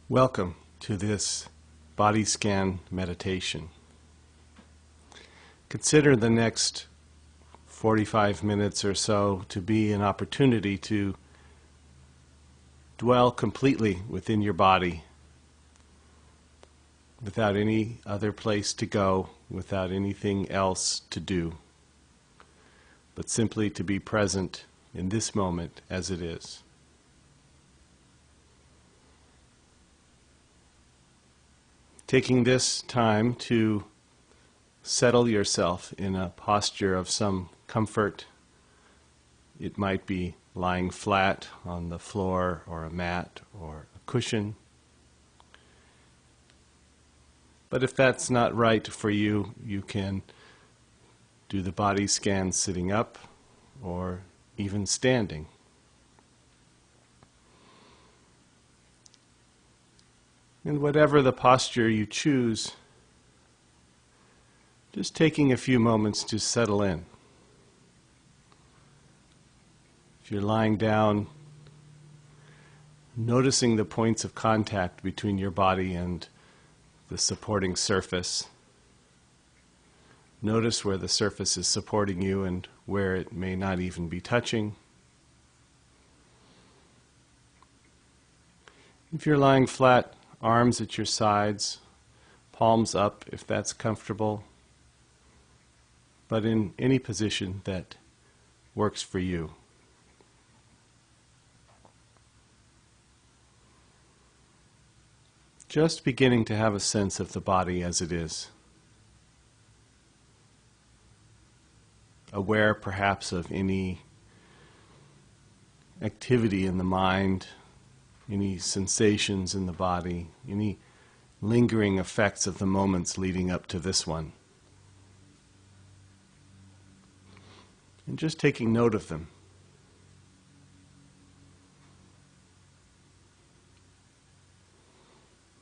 Welcome to this body scan meditation. Consider the next 45 minutes or so to be an opportunity to dwell completely within your body, without any other place to go, without anything else to do, but simply to be present in this moment as it is. Taking this time to settle yourself in a posture of some comfort. It might be lying flat on the floor or a mat or a cushion. But if that's not right for you, you can do the body scan sitting up or even standing. And whatever the posture you choose, just taking a few moments to settle in. If you're lying down, noticing the points of contact between your body and the supporting surface. Notice where the surface is supporting you and where it may not even be touching. If you're lying flat, arms at your sides, palms up if that's comfortable, but in any position that works for you. Just beginning to have a sense of the body as it is. Aware perhaps of any activity in the mind, any sensations in the body, any lingering effects of the moments leading up to this one. And just taking note of them.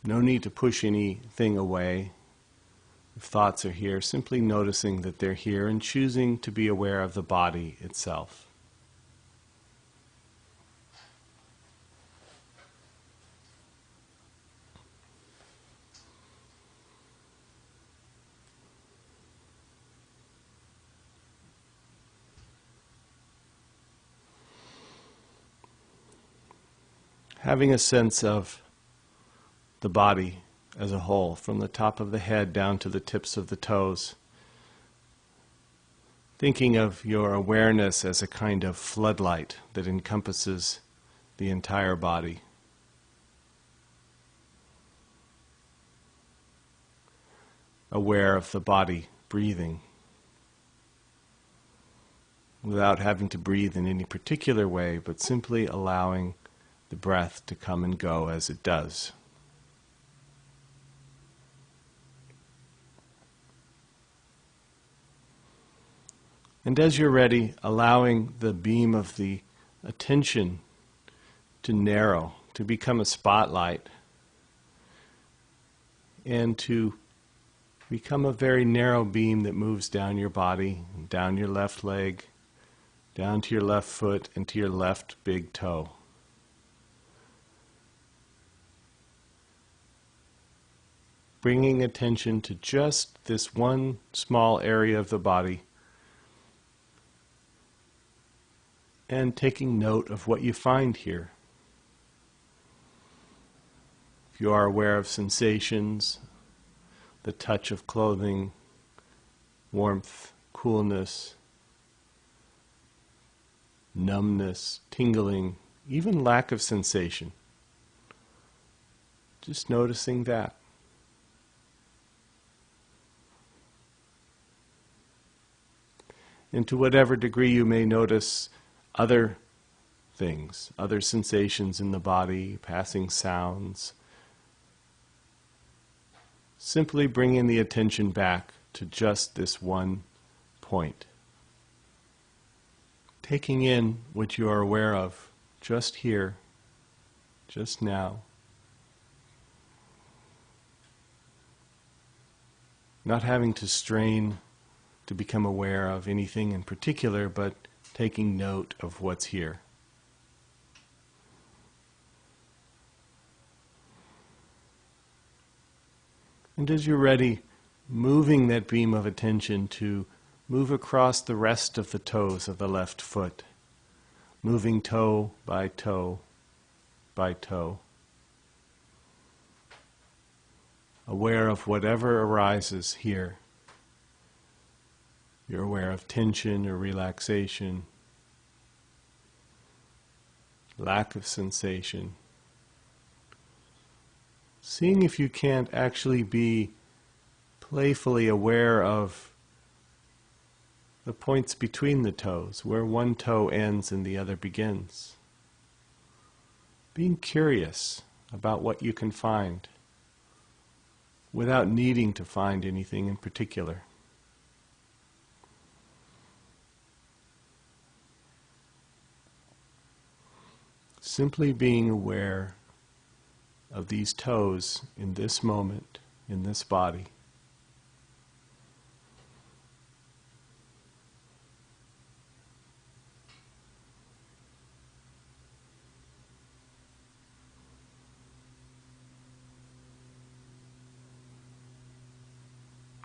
No need to push anything away. If thoughts are here, simply noticing that they're here and choosing to be aware of the body itself. Having a sense of the body as a whole, from the top of the head down to the tips of the toes. Thinking of your awareness as a kind of floodlight that encompasses the entire body. Aware of the body breathing, without having to breathe in any particular way, but simply allowing the breath to come and go as it does. And as you're ready, allowing the beam of the attention to narrow, to become a spotlight, and to become a very narrow beam that moves down your body, down your left leg, down to your left foot, and to your left big toe. Bringing attention to just this one small area of the body and taking note of what you find here. If you are aware of sensations, the touch of clothing, warmth, coolness, numbness, tingling, even lack of sensation, just noticing that. And to whatever degree you may notice other things, other sensations in the body, passing sounds, simply bringing the attention back to just this one point. Taking in what you are aware of just here, just now. Not having to strain to become aware of anything in particular, but taking note of what's here. And as you're ready, moving that beam of attention to move across the rest of the toes of the left foot, moving toe by toe by toe, aware of whatever arises here. You're aware of tension or relaxation, lack of sensation. Seeing if you can't actually be playfully aware of the points between the toes, where one toe ends and the other begins. Being curious about what you can find, without needing to find anything in particular. Simply being aware of these toes in this moment, in this body.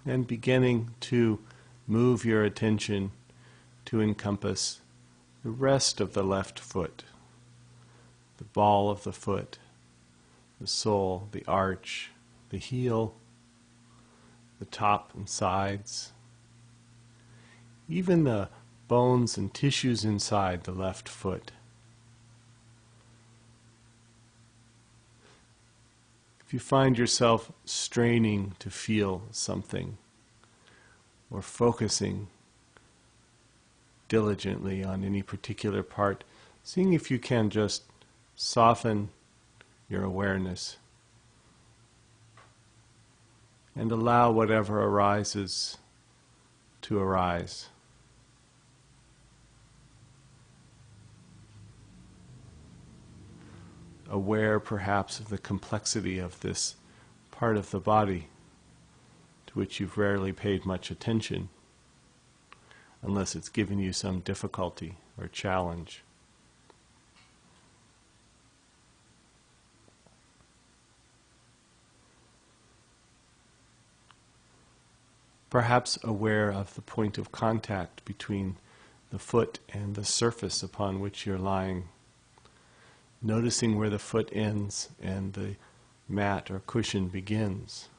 And beginning to move your attention to encompass the rest of the left foot, the ball of the foot, the sole, the arch, the heel, the top and sides, even the bones and tissues inside the left foot. If you find yourself straining to feel something or focusing diligently on any particular part, seeing if you can just soften your awareness and allow whatever arises to arise. Aware perhaps of the complexity of this part of the body to which you've rarely paid much attention, unless it's given you some difficulty or challenge. Perhaps aware of the point of contact between the foot and the surface upon which you're lying, noticing where the foot ends and the mat or cushion begins.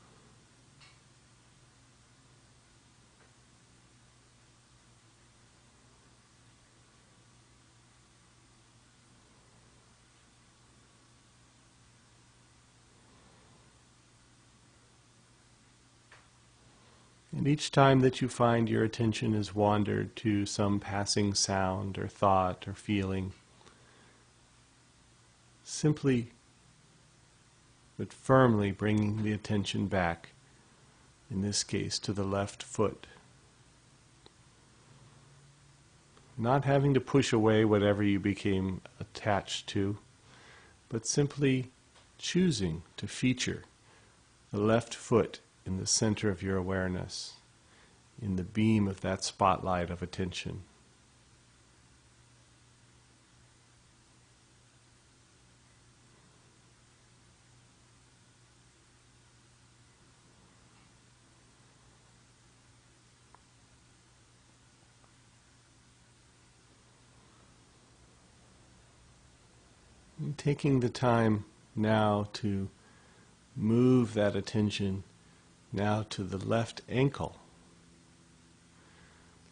And each time that you find your attention has wandered to some passing sound or thought or feeling, simply but firmly bringing the attention back, in this case to the left foot. Not having to push away whatever you became attached to, but simply choosing to feature the left foot in the center of your awareness, in the beam of that spotlight of attention. And taking the time now to move that attention now to the left ankle,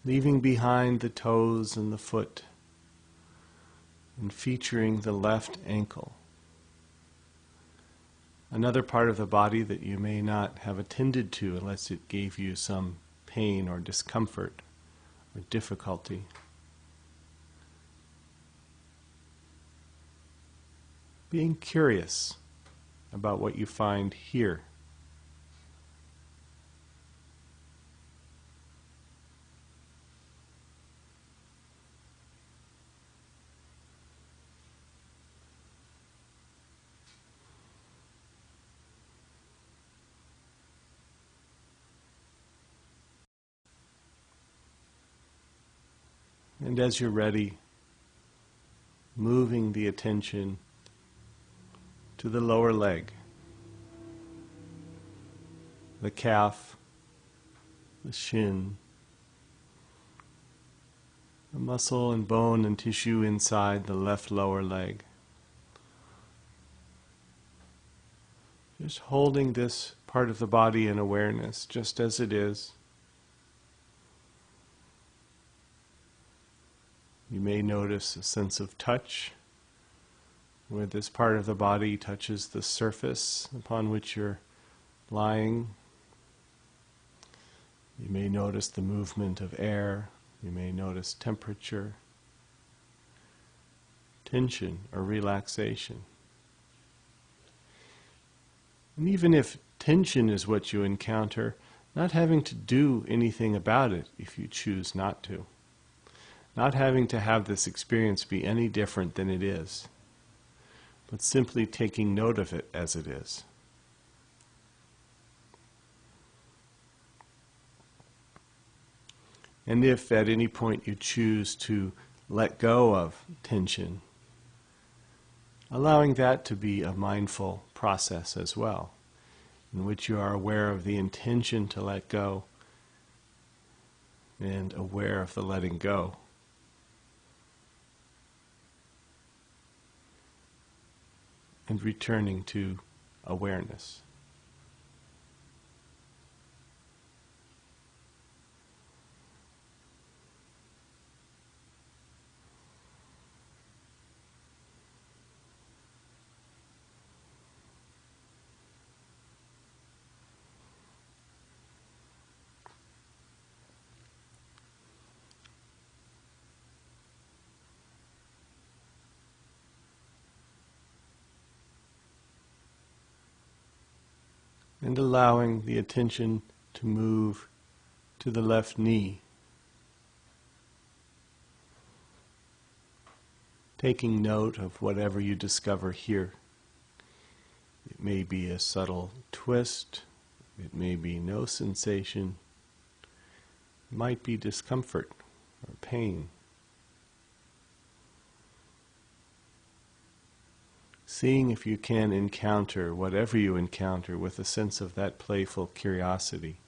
leaving behind the toes and the foot and featuring the left ankle. Another part of the body that you may not have attended to unless it gave you some pain or discomfort or difficulty. Being curious about what you find here. And as you're ready, moving the attention to the lower leg. the calf, the shin, the muscle and bone and tissue inside the left lower leg. Just holding this part of the body in awareness, just as it is. You may notice a sense of touch, where this part of the body touches the surface upon which you're lying. You may notice the movement of air. You may notice temperature, tension, or relaxation. And even if tension is what you encounter, not having to do anything about it if you choose not to. Not having to have this experience be any different than it is, but simply taking note of it as it is. And if at any point you choose to let go of tension, allowing that to be a mindful process as well, in which you are aware of the intention to let go and aware of the letting go. And returning to awareness. And allowing the attention to move to the left knee. Taking note of whatever you discover here. It may be a subtle twist, it may be no sensation, it might be discomfort or pain. Seeing if you can encounter whatever you encounter with a sense of that playful curiosity,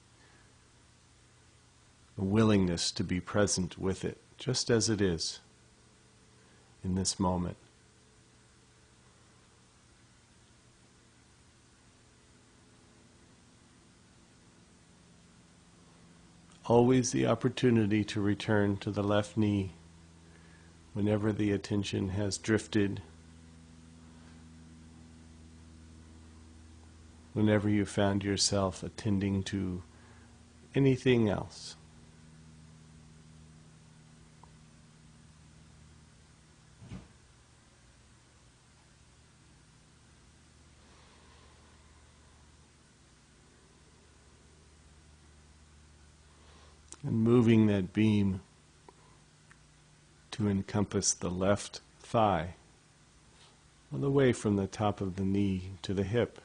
a willingness to be present with it, just as it is in this moment. Always the opportunity to return to the left knee whenever the attention has drifted, whenever you found yourself attending to anything else. And moving that beam to encompass the left thigh, all the way from the top of the knee to the hip.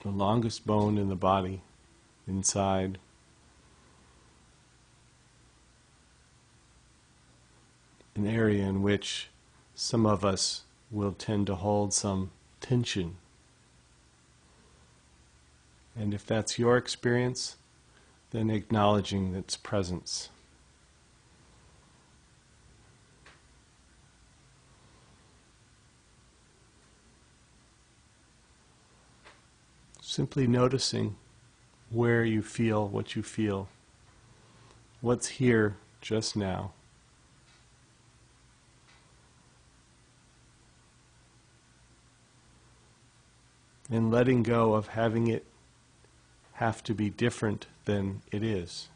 The longest bone in the body, inside. An area in which some of us will tend to hold some tension. And if that's your experience, then acknowledging its presence. Simply noticing where you feel what you feel, what's here just now. And letting go of having it have to be different than it is.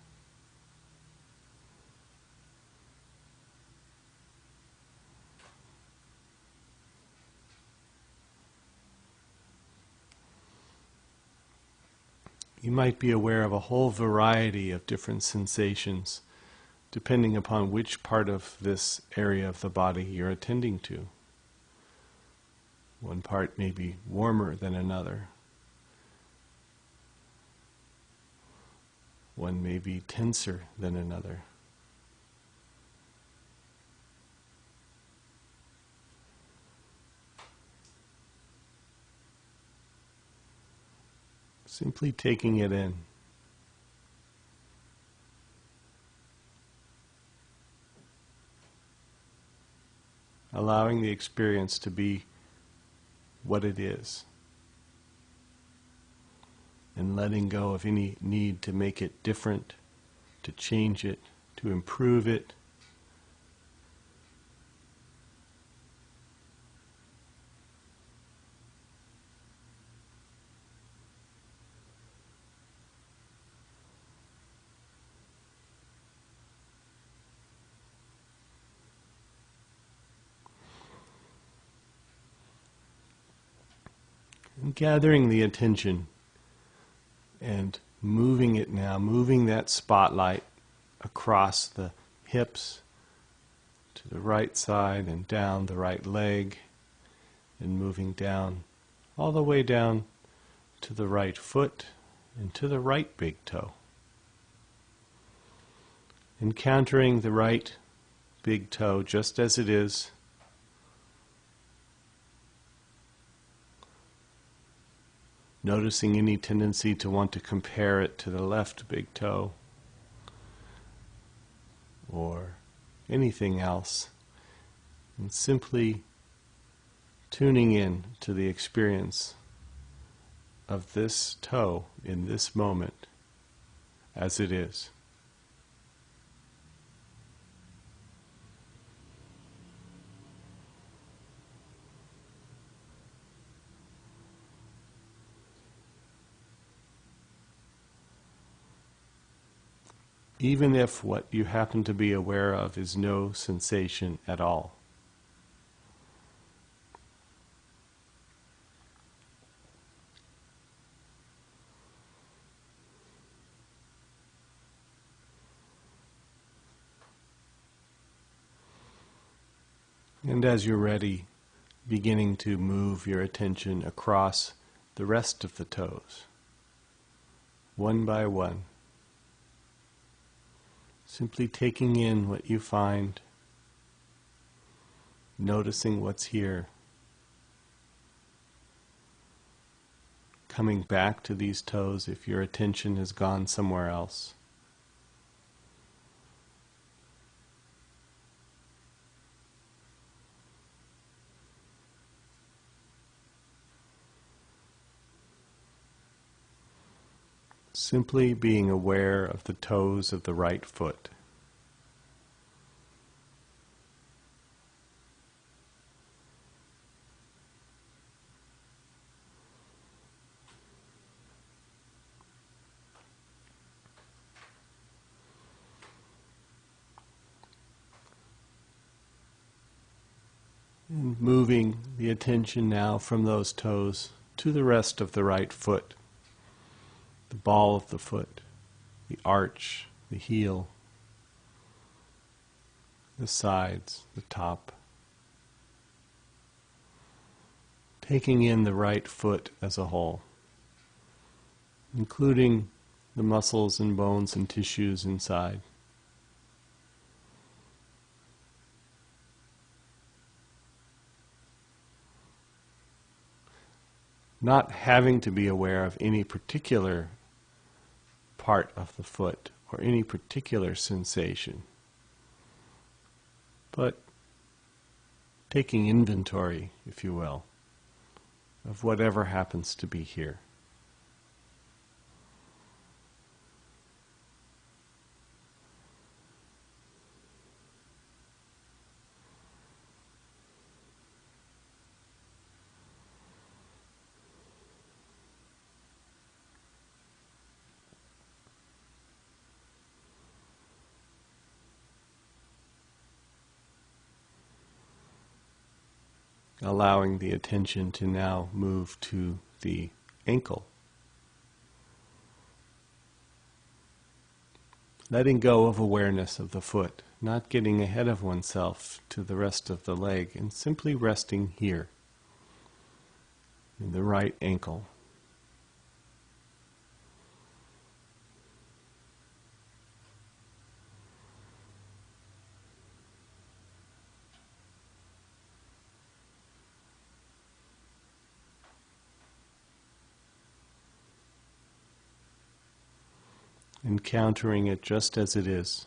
You might be aware of a whole variety of different sensations, depending upon which part of this area of the body you're attending to. One part may be warmer than another. One may be tenser than another. Simply taking it in. Allowing the experience to be what it is. And letting go of any need to make it different, to change it, to improve it. And gathering the attention and moving it now, moving that spotlight across the hips to the right side and down the right leg, and moving down, all the way down to the right foot and to the right big toe. Encountering the right big toe just as it is. Noticing any tendency to want to compare it to the left big toe or anything else, and simply tuning in to the experience of this toe in this moment as it is. Even if what you happen to be aware of is no sensation at all. And as you're ready, beginning to move your attention across the rest of the toes, one by one. Simply taking in what you find, noticing what's here, coming back to these toes if your attention has gone somewhere else. Simply being aware of the toes of the right foot. And moving the attention now from those toes to the rest of the right foot. The ball of the foot, the arch, the heel, the sides, the top. Taking in the right foot as a whole, including the muscles and bones and tissues inside. Not having to be aware of any particular part of the foot or any particular sensation, but taking inventory, if you will, of whatever happens to be here. Allowing the attention to now move to the ankle. Letting go of awareness of the foot, not getting ahead of oneself to the rest of the leg, and simply resting here, in the right ankle. encountering it just as it is,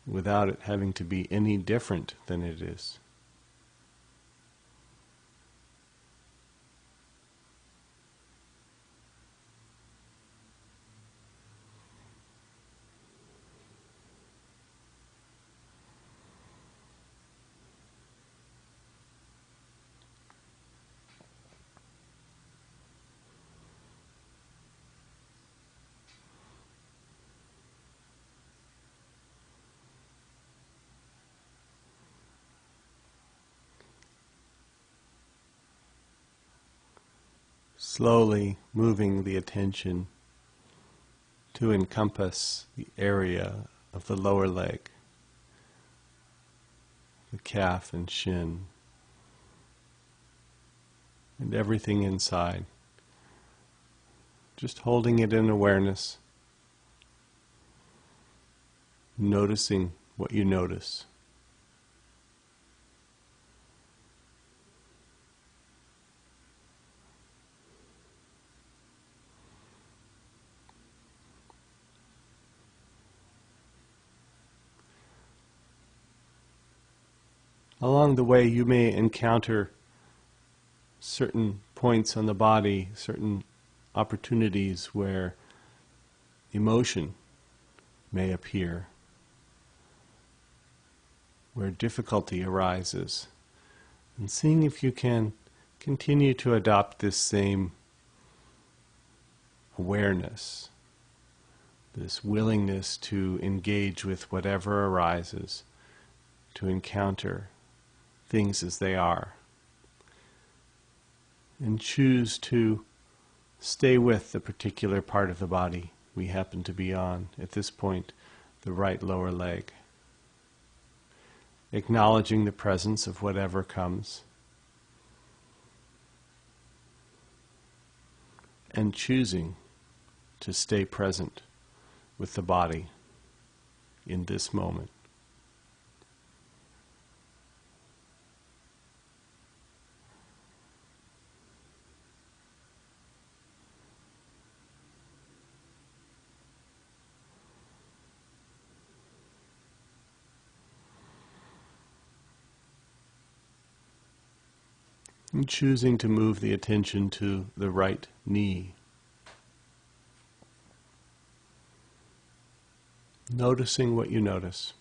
without it having to be any different than it is. Slowly moving the attention to encompass the area of the lower leg, the calf and shin, and everything inside. Just holding it in awareness, noticing what you notice. Along the way, you may encounter certain points on the body, certain opportunities where emotion may appear, where difficulty arises, and seeing if you can continue to adopt this same awareness, this willingness to engage with whatever arises, to encounter things as they are, and choose to stay with the particular part of the body we happen to be on, at this point, the right lower leg. Acknowledging the presence of whatever comes, and choosing to stay present with the body in this moment. And choosing to move the attention to the right knee. Noticing what you notice.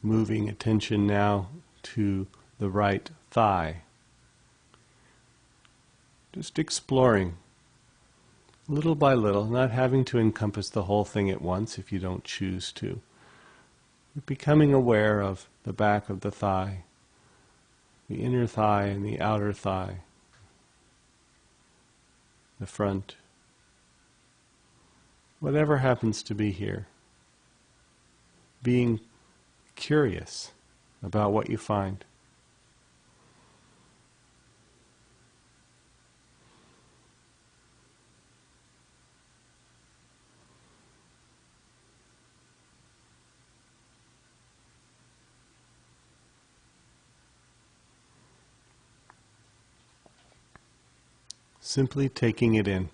Moving attention now to the right thigh. Just exploring, little by little, not having to encompass the whole thing at once if you don't choose to. But becoming aware of the back of the thigh, the inner thigh and the outer thigh, the front, whatever happens to be here. Being curious about what you find. Simply taking it in.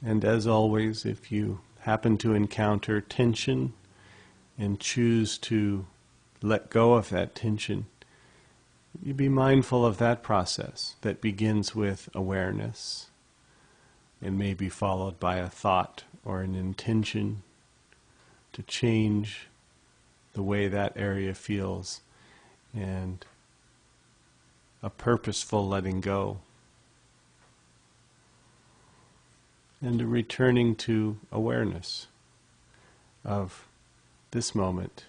And as always, if you happen to encounter tension and choose to let go of that tension, you be mindful of that process that begins with awareness and may be followed by a thought or an intention to change the way that area feels, and a purposeful letting go. And a returning to awareness, of this moment.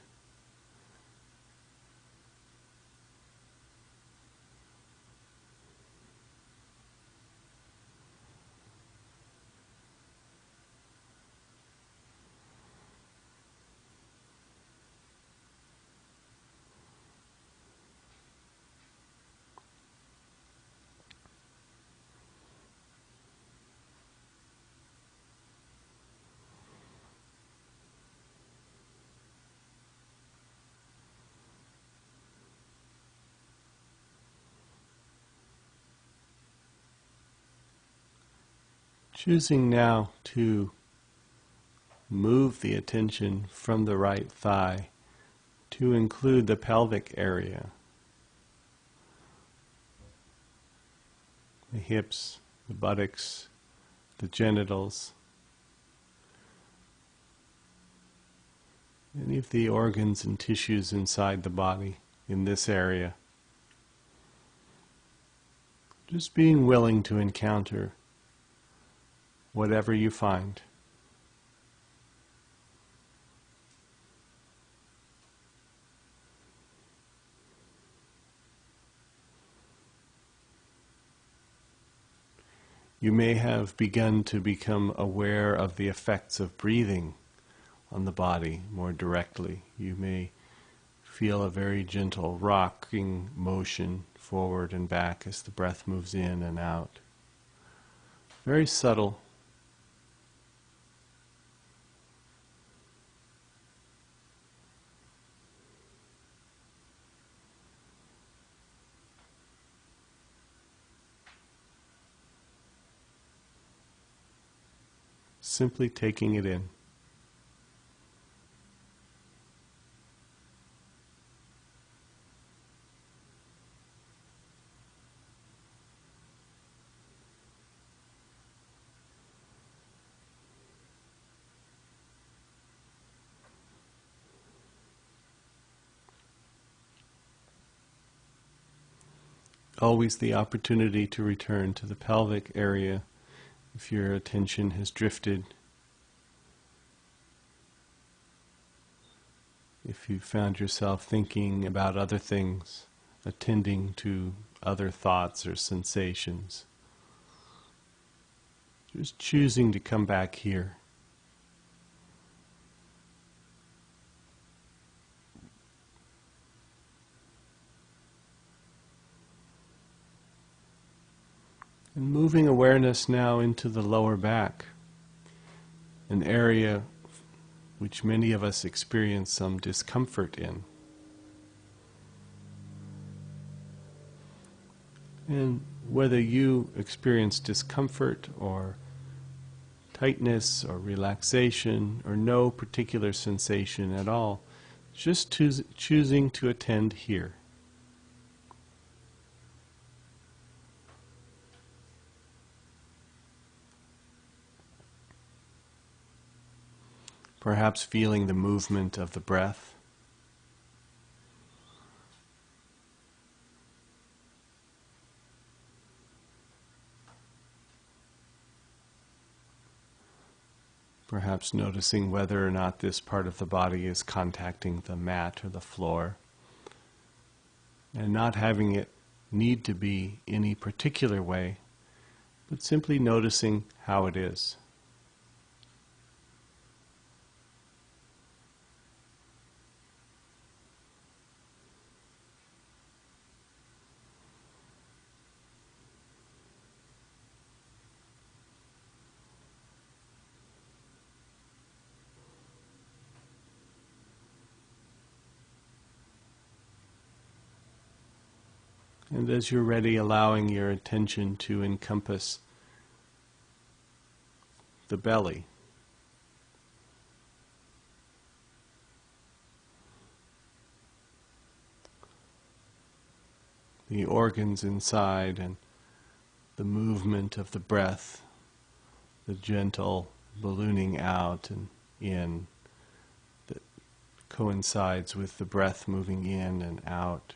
Choosing now to move the attention from the right thigh to include the pelvic area, the hips, the buttocks, the genitals, any of the organs and tissues inside the body in this area. Just being willing to encounter whatever you find. You may have begun to become aware of the effects of breathing on the body more directly. You may feel a very gentle rocking motion forward and back as the breath moves in and out. Very subtle. Simply taking it in. Always the opportunity to return to the pelvic area if your attention has drifted. If you found yourself thinking about other things, attending to other thoughts or sensations, just choosing to come back here. And moving awareness now into the lower back, an area which many of us experience some discomfort in. And whether you experience discomfort or tightness or relaxation or no particular sensation at all, just choosing to attend here. Perhaps feeling the movement of the breath. Perhaps noticing whether or not this part of the body is contacting the mat or the floor, and not having it need to be any particular way, but simply noticing how it is. And as you're ready, allowing your attention to encompass the belly. The organs inside and the movement of the breath, the gentle ballooning out and in that coincides with the breath moving in and out.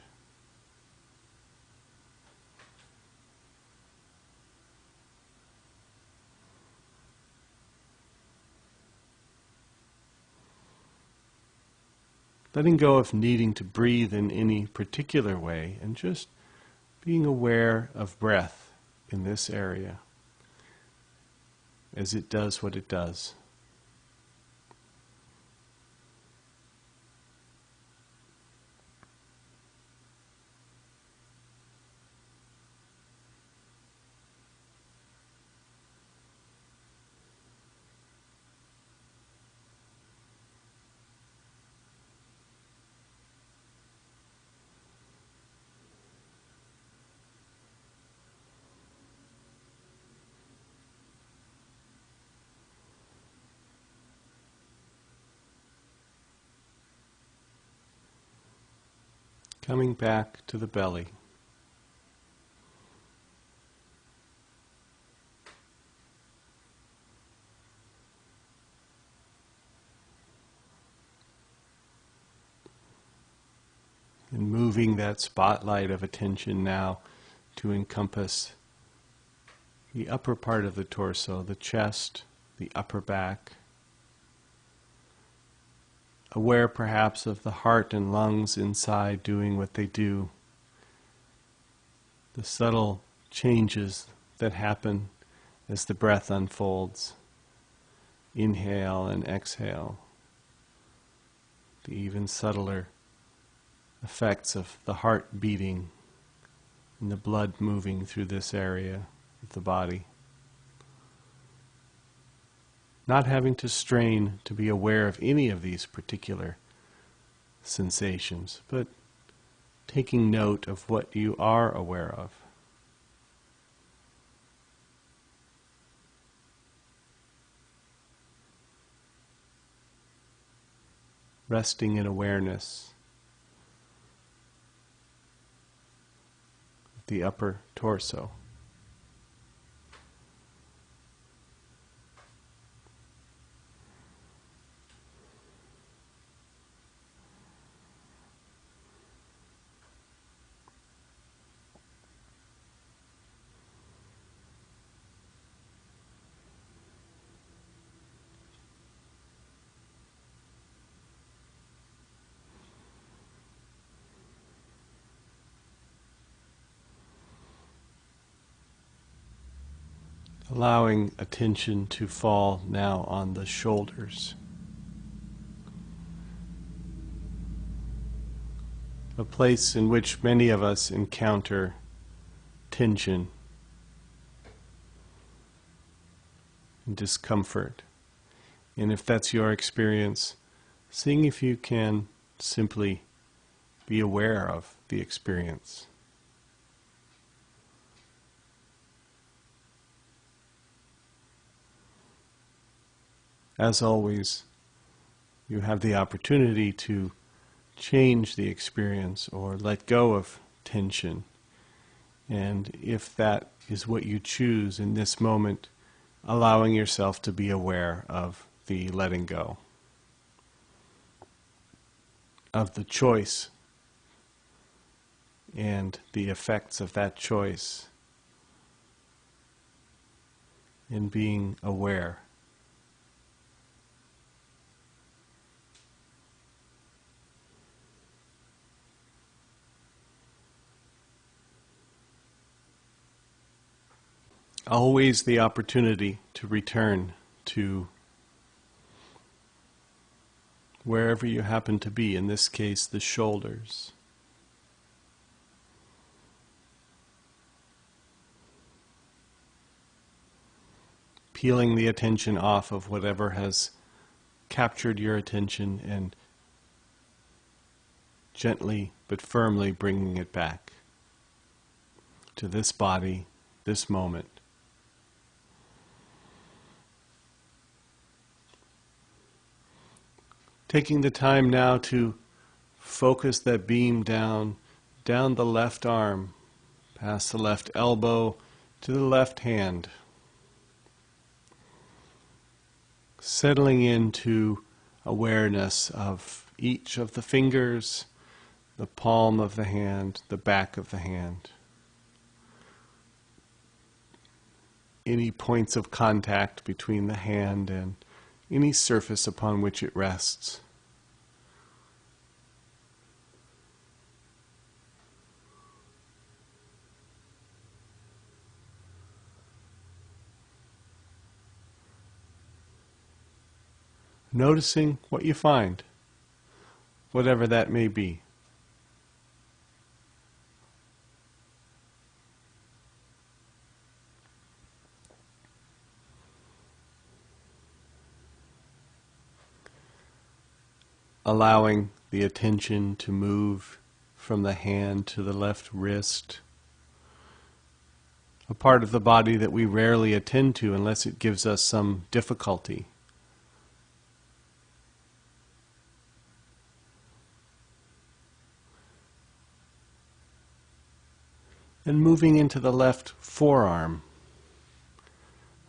letting go of needing to breathe in any particular way, and just being aware of breath in this area as it does what it does. Coming back to the belly. And moving that spotlight of attention now to encompass the upper part of the torso, the chest, the upper back. Aware perhaps of the heart and lungs inside doing what they do. The subtle changes that happen as the breath unfolds. Inhale and exhale. The even subtler effects of the heart beating and the blood moving through this area of the body. Not having to strain to be aware of any of these particular sensations, but taking note of what you are aware of. Resting in awareness of the upper torso. Allowing attention to fall now on the shoulders. A place in which many of us encounter tension and discomfort. And if that's your experience, seeing if you can simply be aware of the experience. As always, you have the opportunity to change the experience or let go of tension. And if that is what you choose in this moment, allowing yourself to be aware of the letting go, of the choice and the effects of that choice, and being aware. Always the opportunity to return to wherever you happen to be, in this case the shoulders. Peeling the attention off of whatever has captured your attention and gently but firmly bringing it back to this body, this moment. Taking the time now to focus that beam down the left arm, past the left elbow to the left hand. Settling into awareness of each of the fingers, the palm of the hand, the back of the hand. Any points of contact between the hand and any surface upon which it rests. noticing what you find, whatever that may be. Allowing the attention to move from the hand to the left wrist, a part of the body that we rarely attend to unless it gives us some difficulty. And moving into the left forearm,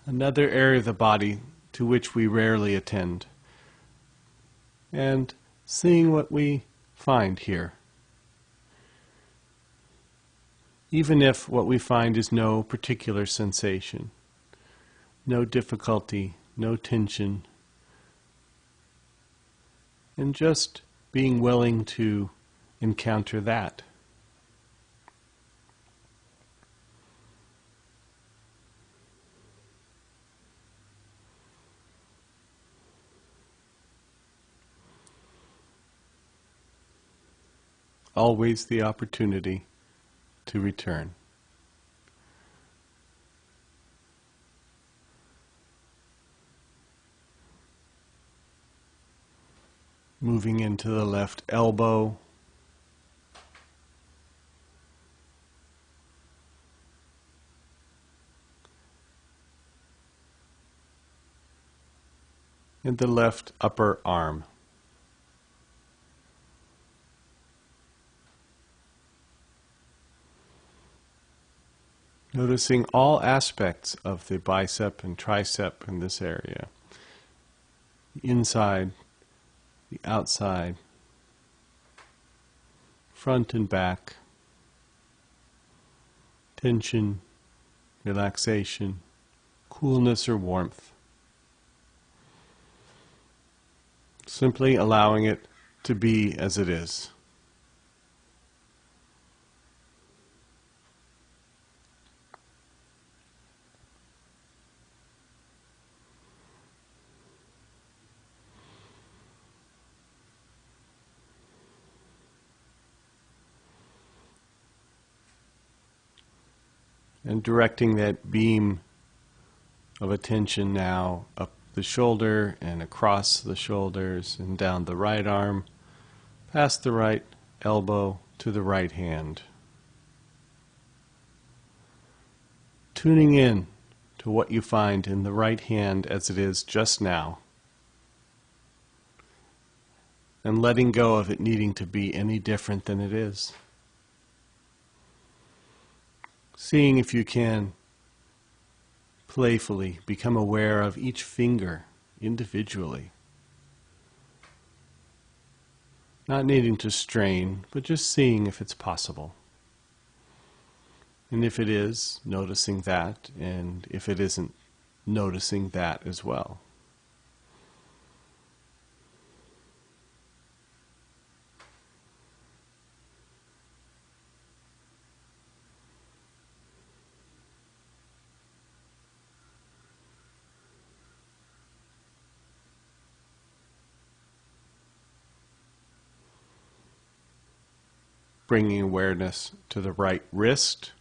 another area of the body to which we rarely attend, and seeing what we find here. Even if what we find is no particular sensation, no difficulty, no tension, and just being willing to encounter that. Always the opportunity to return. Moving into the left elbow, and the left upper arm. Noticing all aspects of the bicep and tricep in this area. The inside, the outside, front and back, tension, relaxation, coolness or warmth. Simply allowing it to be as it is. And directing that beam of attention now up the shoulder and across the shoulders and down the right arm, past the right elbow to the right hand. Tuning in to what you find in the right hand as it is just now, and letting go of it needing to be any different than it is. Seeing if you can playfully become aware of each finger individually. Not needing to strain, but just seeing if it's possible. And if it is, noticing that, and if it isn't, noticing that as well. Bringing awareness to the right wrist,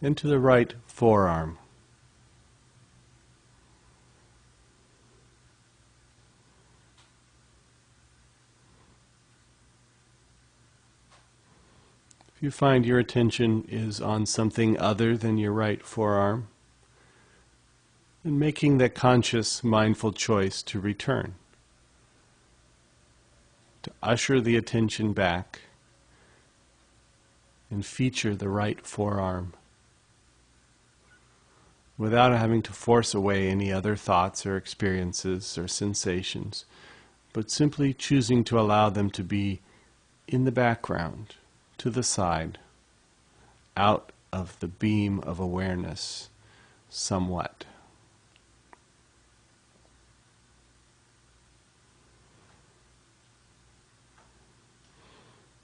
and to the right forearm. If you find your attention is on something other than your right forearm, then making that conscious, mindful choice to return, to usher the attention back and feature the right forearm without having to force away any other thoughts or experiences or sensations, but simply choosing to allow them to be in the background, to the side, out of the beam of awareness somewhat.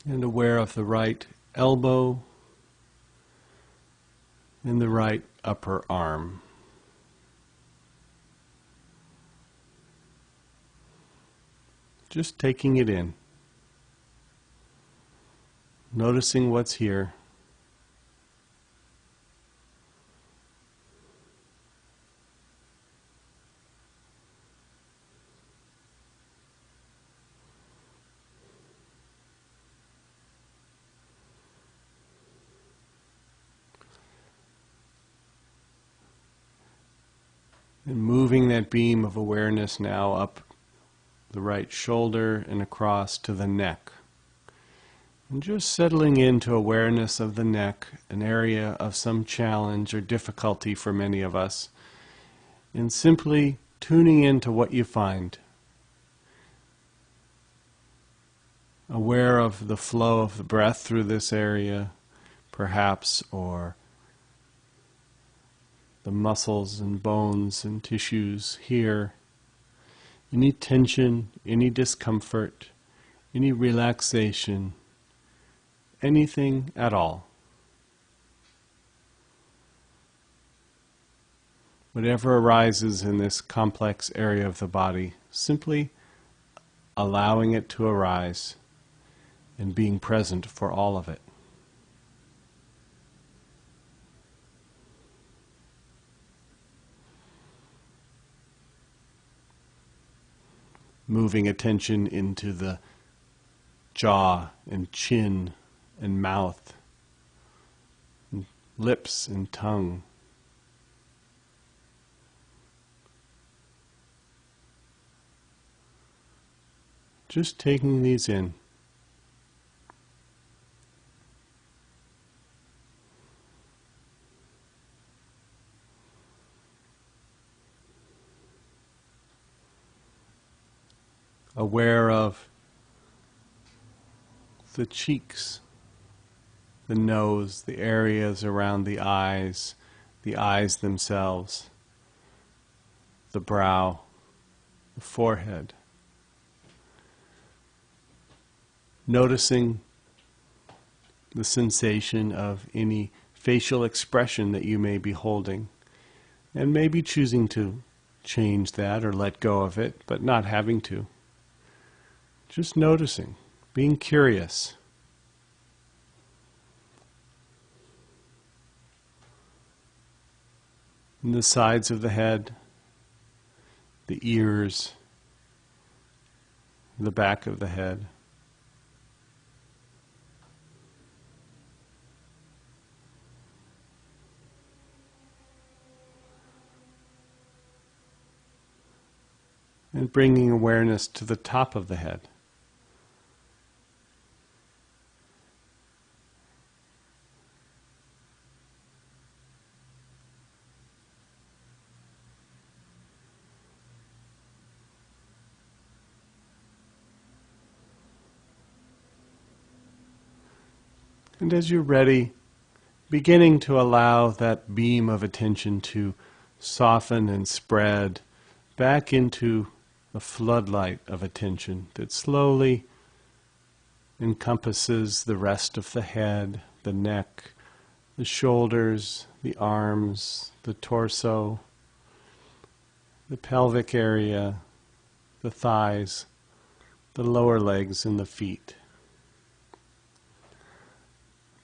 And aware of the right elbow and the right upper arm. Just taking it in. Noticing what's here. And moving that beam of awareness now up the right shoulder and across to the neck. And just settling into awareness of the neck, an area of some challenge or difficulty for many of us, and simply tuning into what you find. Aware of the flow of the breath through this area, perhaps, or the muscles and bones and tissues here. Any tension, any discomfort, any relaxation, anything at all. Whatever arises in this complex area of the body, simply allowing it to arise and being present for all of it. Moving attention into the jaw and chin and mouth, and lips and tongue. Just taking these in. Aware of the cheeks, the nose, the areas around the eyes themselves, the brow, the forehead. Noticing the sensation of any facial expression that you may be holding, and maybe choosing to change that or let go of it, but not having to. Just noticing, being curious. And the sides of the head, the ears, the back of the head. And bringing awareness to the top of the head. And as you're ready, beginning to allow that beam of attention to soften and spread back into a floodlight of attention that slowly encompasses the rest of the head, the neck, the shoulders, the arms, the torso, the pelvic area, the thighs, the lower legs, and the feet.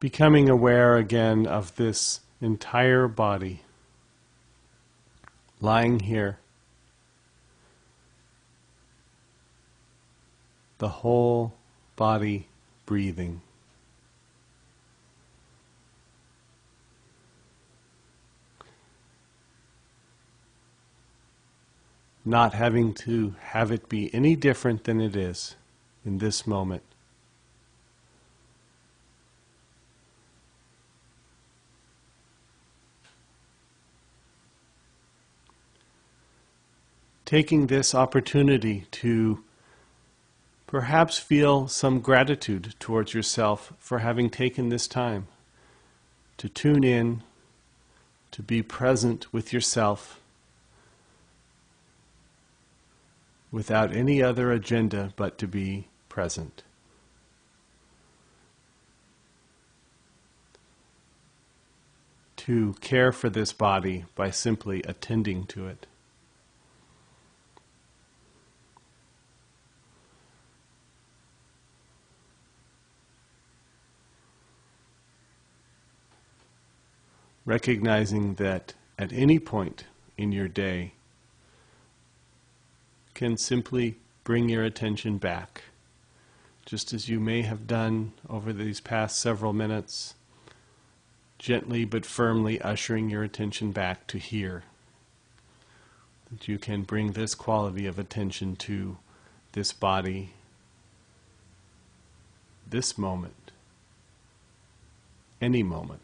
Becoming aware again of this entire body lying here, the whole body breathing. Not having to have it be any different than it is in this moment. Taking this opportunity to perhaps feel some gratitude towards yourself for having taken this time to tune in, to be present with yourself without any other agenda but to be present. to care for this body by simply attending to it. Recognizing that at any point in your day can simply bring your attention back, just as you may have done over these past several minutes, gently but firmly ushering your attention back to here. That you can bring this quality of attention to this body, this moment, any moment.